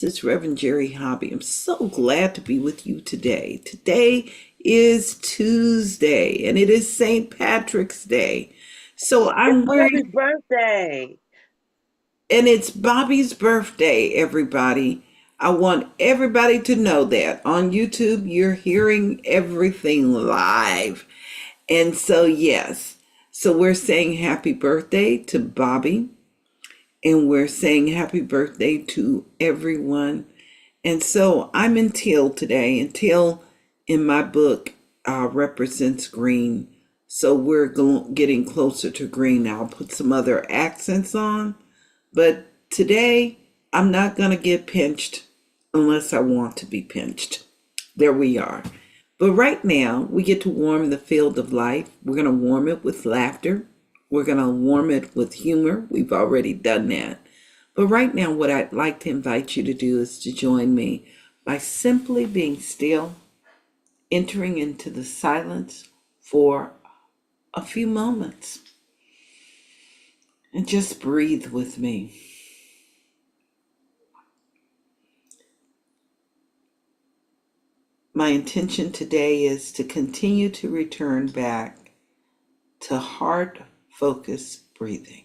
This is Reverend Jerry Hobby. I'm so glad to be with you today. Today is Tuesday and it is St. Patrick's Day. So It's I'm wearing, Bobby's birthday. and it's Bobby's birthday, everybody. I want everybody to know that on YouTube, you're hearing everything live. And so, yes, so we're saying happy birthday to Bobby, and we're saying happy birthday to everyone. And so I'm in teal today, and teal in my book represents green. So we're getting closer to green now. I'll put some other accents on, but today I'm not going to get pinched unless I want to be pinched. There we are. But right now, we get to warm the field of life. We're going to warm it with laughter. We're going to warm it with humor. We've already done that. But right now, what I'd like to invite you to do is to join me by simply being still, entering into the silence for a few moments, and just breathe with me. My intention today is to continue to return back to heart focused breathing.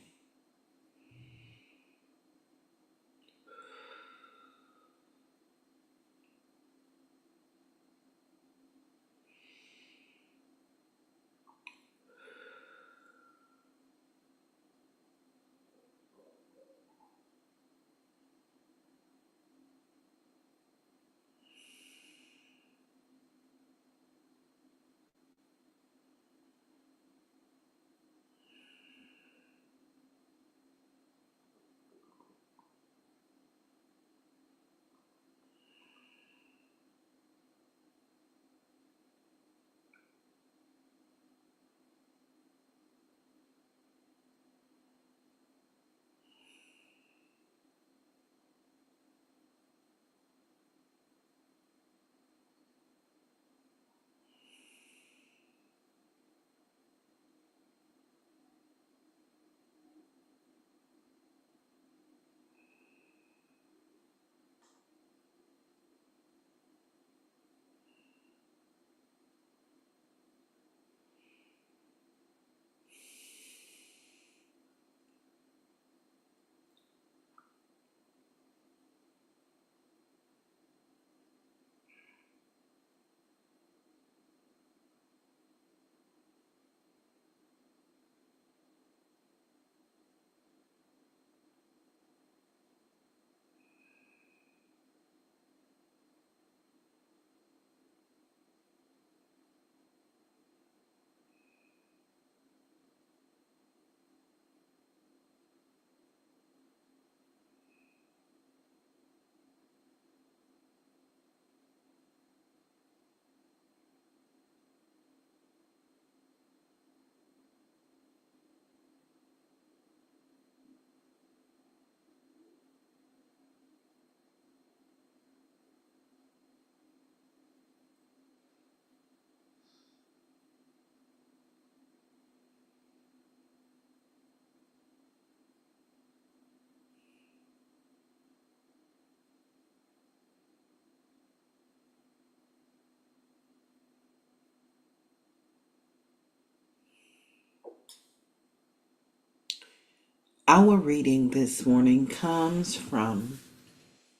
Our reading this morning comes from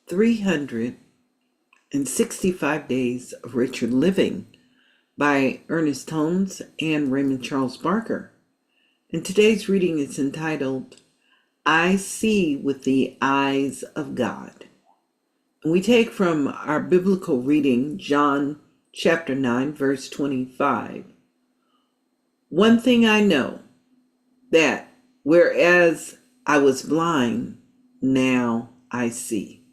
365 Days of Richard Living by Ernest Holmes and Raymond Charles Barker. And today's reading is entitled, I See with the Eyes of God. And we take from our biblical reading, John chapter 9, verse 25. One thing I know, that whereas I was blind, now I see.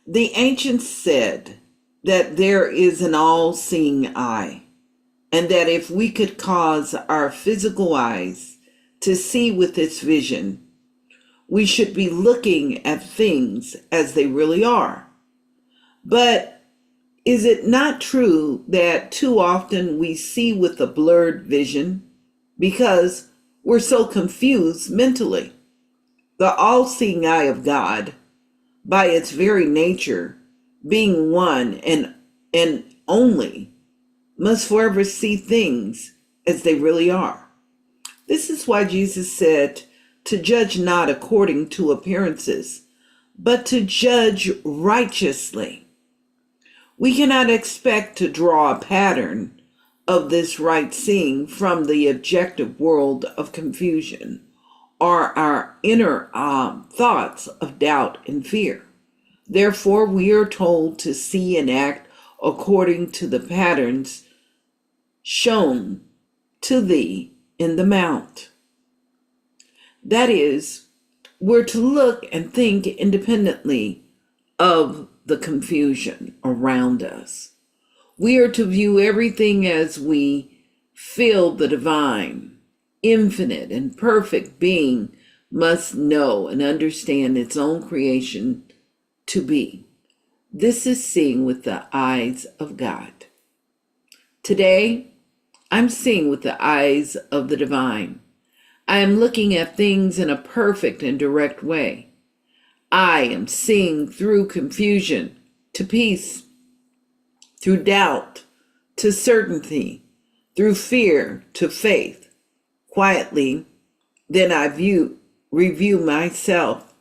The ancients said that there is an all-seeing eye, and that if we could cause our physical eyes to see with its vision, we should be looking at things as they really are. But is it not true that too often we see with a blurred vision because we're so confused mentally? The all-seeing eye of God by its very nature, being one and only, must forever see things as they really are. This is why Jesus said to judge not according to appearances, but to judge righteously. We cannot expect to draw a pattern of this right seeing from the objective world of confusion or our inner thoughts of doubt and fear. Therefore, we are told to see and act according to the patterns shown to thee in the mount. That is, we're to look and think independently of the confusion around us. We are to view everything as we feel the divine, infinite, and perfect being must know and understand its own creation to be. This is seeing with the eyes of God. Today, I'm seeing with the eyes of the divine. I am looking at things in a perfect and direct way. I am seeing through confusion to peace, through doubt to certainty, through fear to faith. Quietly, then I review myself,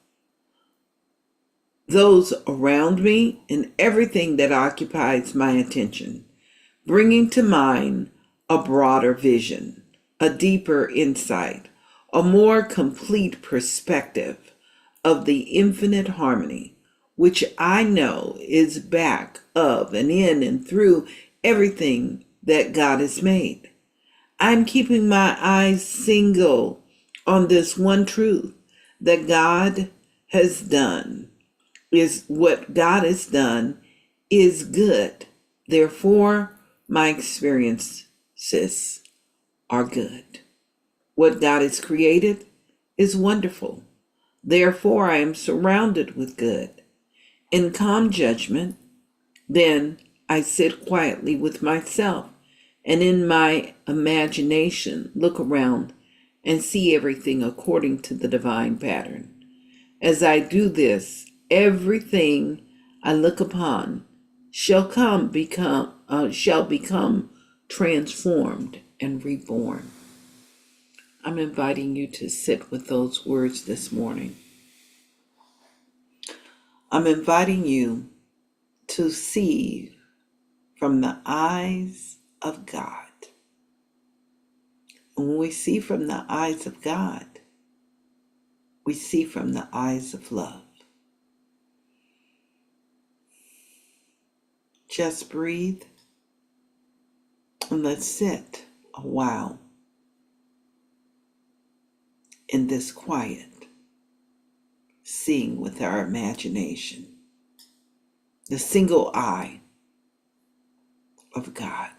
those around me, and everything that occupies my attention, bringing to mind a broader vision, a deeper insight, a more complete perspective of the infinite harmony, which I know is back of and in and through everything that God has made. I'm keeping my eyes single on this one truth that God has done is what God has done is good. Therefore, my experiences are good. What God has created is wonderful. Therefore, I am surrounded with good. In calm judgment, then I sit quietly with myself and in my imagination look around and see everything according to the divine pattern. As I do this, everything I look upon shall become transformed and reborn. I'm inviting you to sit with those words this morning. I'm inviting you to see from the eyes of God. And when we see from the eyes of God, we see from the eyes of love. Just breathe and let's sit a while in this quiet, seeing with our imagination, the single eye of God.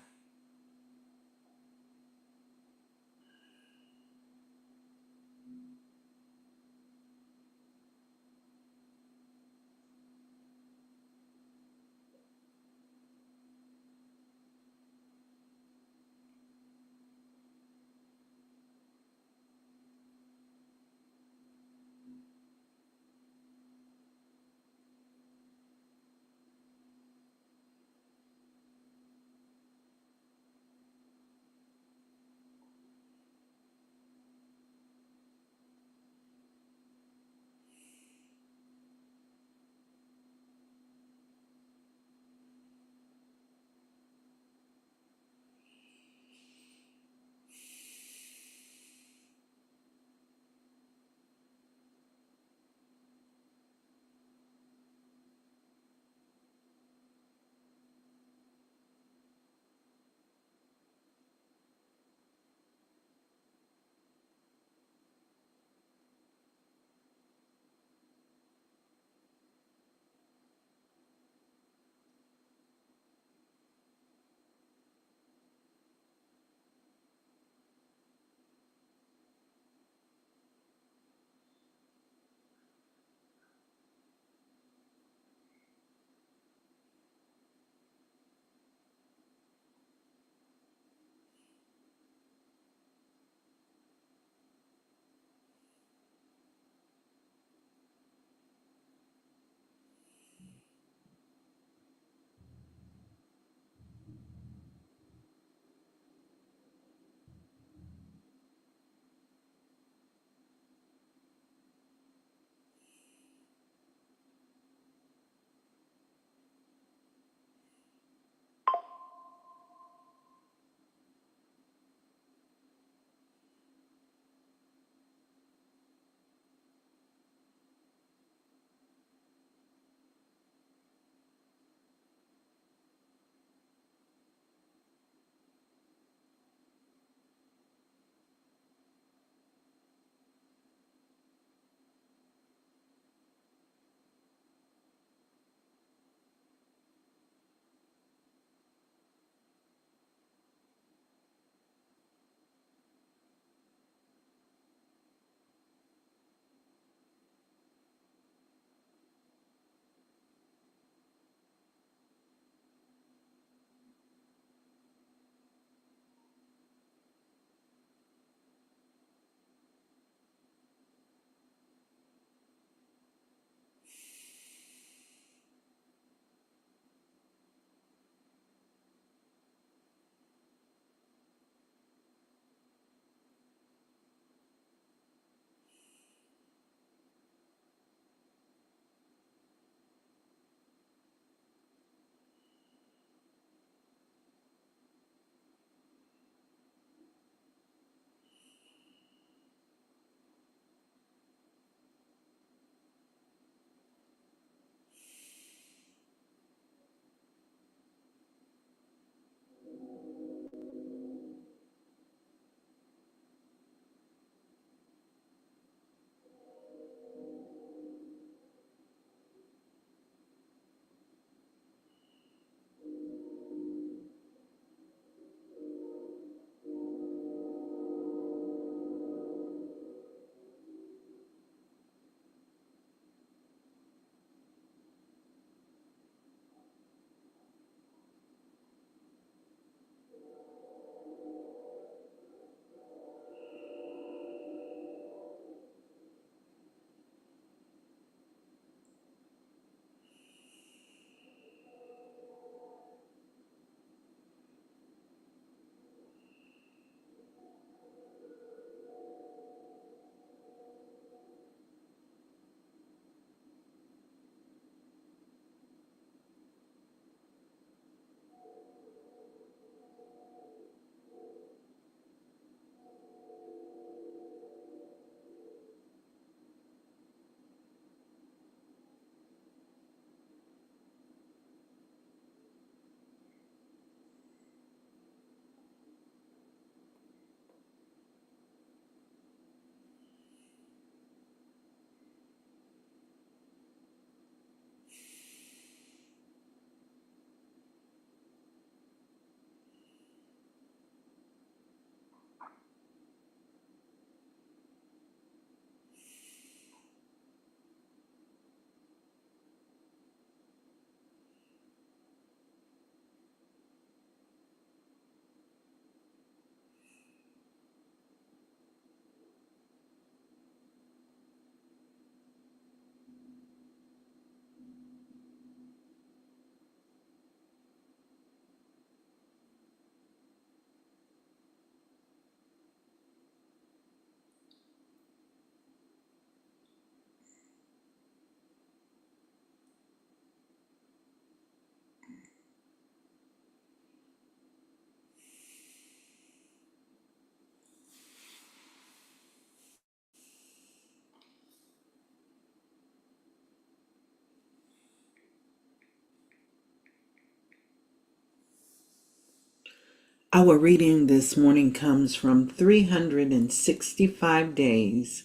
Our reading this morning comes from 365 Days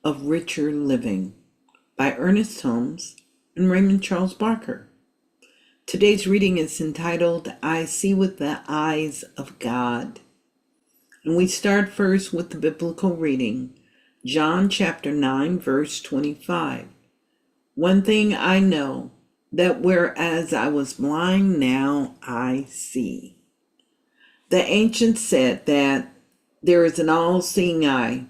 of Richer Living by Ernest Holmes and Raymond Charles Barker. Today's reading is entitled, I See with the Eyes of God. And we start first with the biblical reading, John chapter 9, verse 25. One thing I know, that whereas I was blind, now I see. The ancients said that there is an all-seeing eye,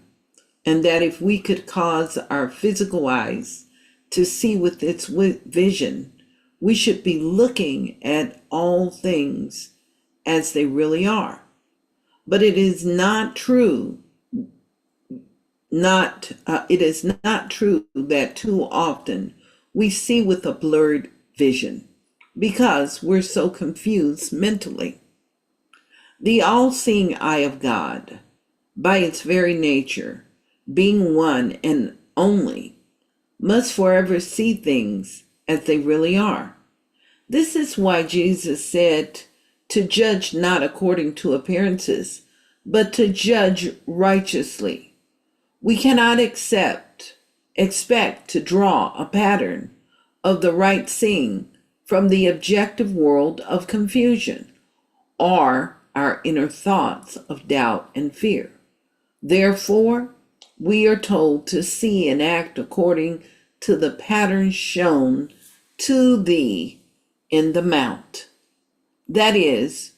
and that if we could cause our physical eyes to see with its vision, we should be looking at all things as they really are. But it is not true. It is not true that too often we see with a blurred vision because we're so confused mentally. The all-seeing eye of God, by its very nature, being one and only, must forever see things as they really are. This is why Jesus said to judge not according to appearances, but to judge righteously. We cannot expect to draw a pattern of the right seeing from the objective world of confusion or our inner thoughts of doubt and fear. Therefore, we are told to see and act according to the pattern shown to thee in the mount. That is,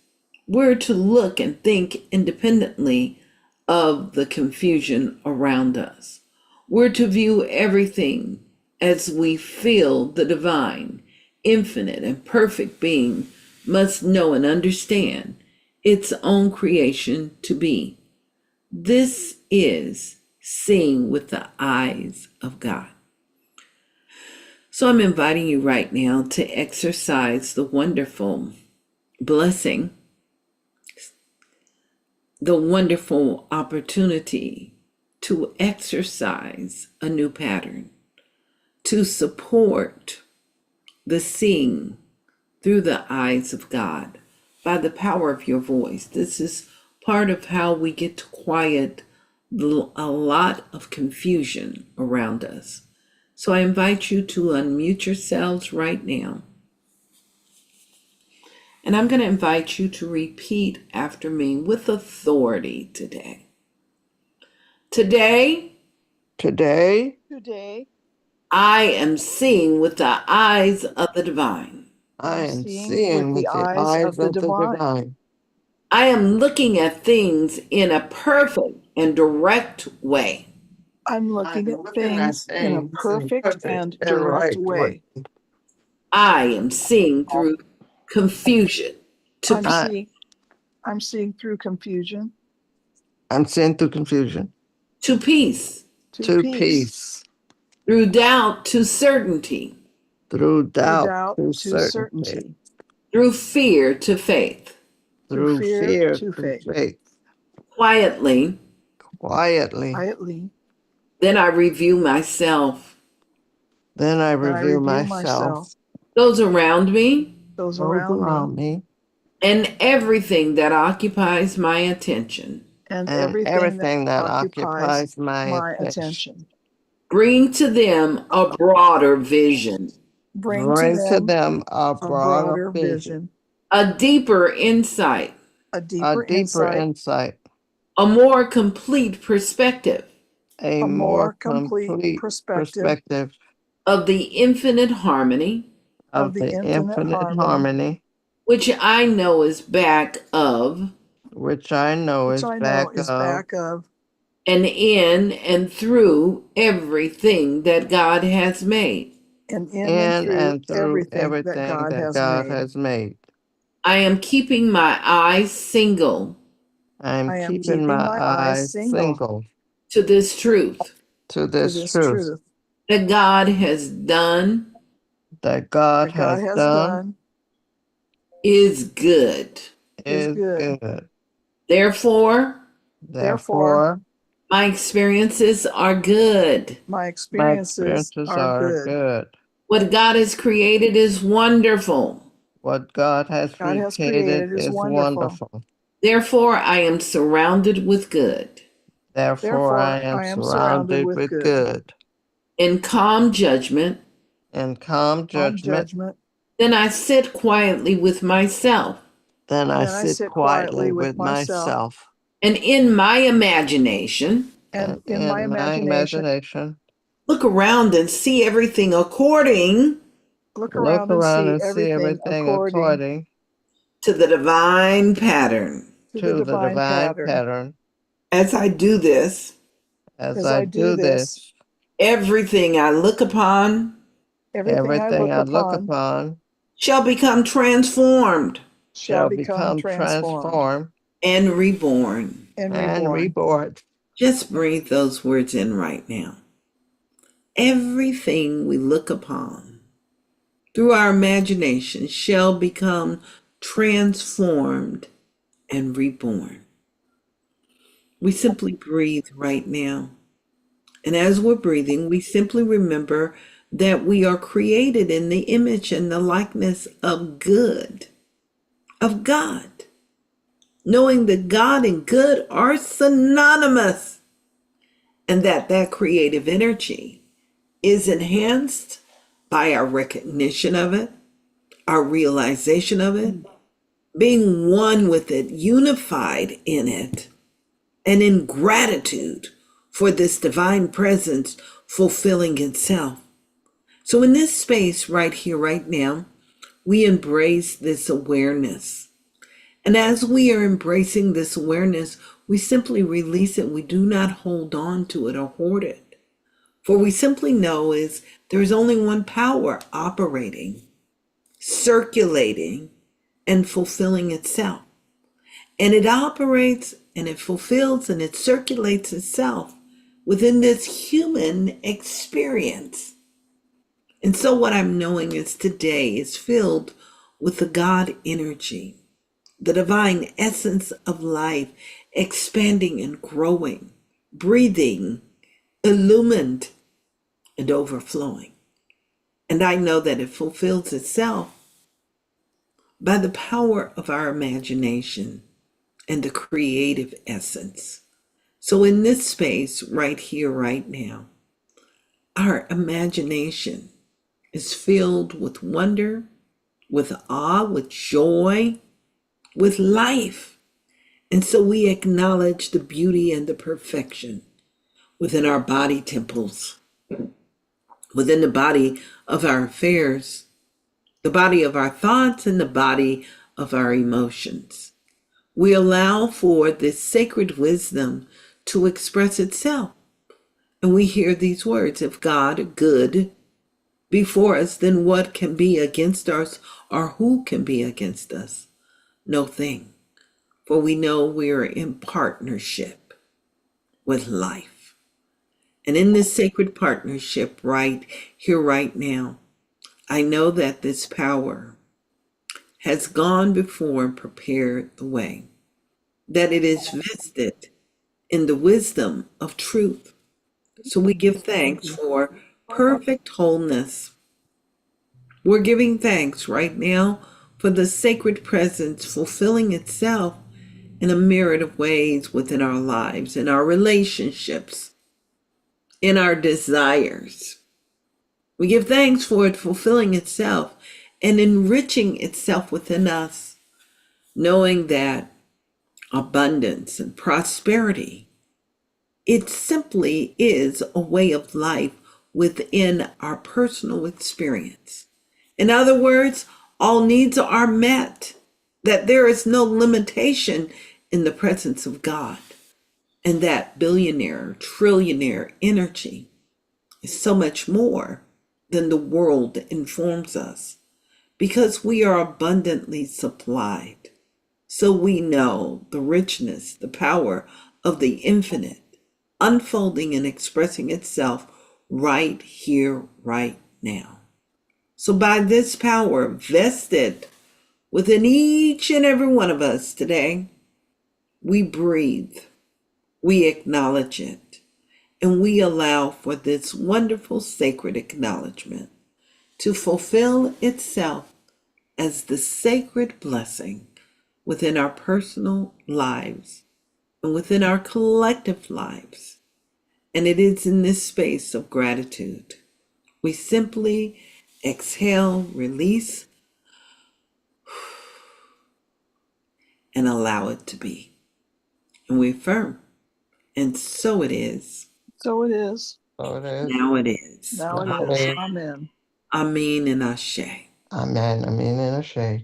we're to look and think independently of the confusion around us. We're to view everything as we feel the divine, infinite, and perfect being must know and understand its own creation to be. This is seeing with the eyes of God. So I'm inviting you right now to exercise the wonderful blessing, the wonderful opportunity to exercise a new pattern, to support the seeing through the eyes of God by the power of your voice. This is part of how we get to quiet a lot of confusion around us. So I invite you to unmute yourselves right now. And I'm going to invite you to repeat after me with authority today. Today, I am seeing with the eyes of the divine. I am seeing with the eyes of the divine. I am looking at things in a perfect and direct way. I'm looking at things in a perfect and direct way. I am seeing through confusion to I'm seeing through confusion I'm seeing through confusion to peace, to peace, through doubt to certainty, through doubt to to certainty, through fear to faith. through fear to faith. Quietly, then I review myself, those around me, and everything that occupies my attention. and everything that occupies my attention. Bring to them a broader vision, Bring to them a broader vision, a deeper insight, a deeper insight, a more complete perspective a more complete perspective of the infinite harmony, which I know is back of, and in and through everything that God has made. and through everything that God has made. I am keeping my eyes single I am keeping my eyes single to this truth to this truth that God has done is good. Therefore, my experiences are good. My experiences are good. What God has created is wonderful. What God has created is wonderful. Therefore, I am surrounded with good. Therefore, I am surrounded with good. In calm judgment, In calm judgment, then I sit quietly with myself. then I sit quietly with myself. And in my imagination, And in my imagination, look around and see everything according look around and see everything according to the divine pattern. to the divine pattern. As I do this, As I do this, everything I look upon everything I look upon shall become transformed shall become transformed and reborn. and reborn. Just breathe those words in right now. Everything we look upon through our imagination shall become transformed and reborn. We simply breathe right now. And as we're breathing, we simply remember that we are created in the image and the likeness of good, of God. Knowing that God and good are synonymous, and that creative energy is enhanced by our recognition of it, our realization of it, being one with it, unified in it, and in gratitude for this divine presence fulfilling itself. So in this space right here, right now, we embrace this awareness. And as we are embracing this awareness, we simply release it. We do not hold on to it or hoard it. For we simply know is there's only one power operating, circulating, and fulfilling itself. And it operates and it fulfills and it circulates itself within this human experience. And so what I'm knowing is today is filled with the God energy, the divine essence of life, expanding and growing, breathing, illumined, and overflowing. And I know that it fulfills itself by the power of our imagination and the creative essence. So in this space, right here, right now, our imagination is filled with wonder, with awe, with joy, with life. And so we acknowledge the beauty and the perfection within our body temples, within the body of our affairs, the body of our thoughts, and the body of our emotions. We allow for this sacred wisdom to express itself. And we hear these words, if God, good, before us, then what can be against us, or who can be against us? No thing. For we know we are in partnership with life. And in this sacred partnership right here, right now, I know that this power has gone before and prepared the way, that it is vested in the wisdom of truth. So we give thanks for perfect wholeness. We're giving thanks right now for the sacred presence fulfilling itself in a myriad of ways within our lives, in our relationships, in our desires. We give thanks for it fulfilling itself and enriching itself within us, knowing that abundance and prosperity, it simply is a way of life within our personal experience. In other words, all needs are met, that there is no limitation in the presence of God, and that billionaire, trillionaire energy is so much more than the world informs us, because we are abundantly supplied. So we know the richness, the power of the infinite unfolding and expressing itself right here, right now. So by this power vested within each and every one of us today, we breathe, we acknowledge it, and we allow for this wonderful sacred acknowledgement to fulfill itself as the sacred blessing within our personal lives and within our collective lives. And it is in this space of gratitude. We simply exhale, release, and allow it to be. And we affirm. And so it is. So it is. So it is. Now it is. Now it is. Amen. Amen and Ashe. Amen. Amen and Ashe.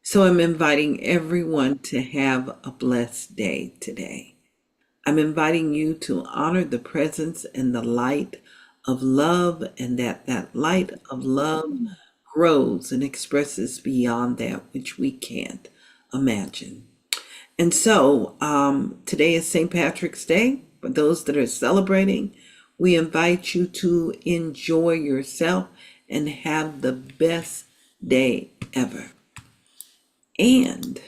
So I'm inviting everyone to have a blessed day today. I'm inviting you to honor the presence and the light of love, and that light of love grows and expresses beyond that which we can't imagine. And so today is St. Patrick's Day. For those that are celebrating, we invite you to enjoy yourself and have the best day ever. And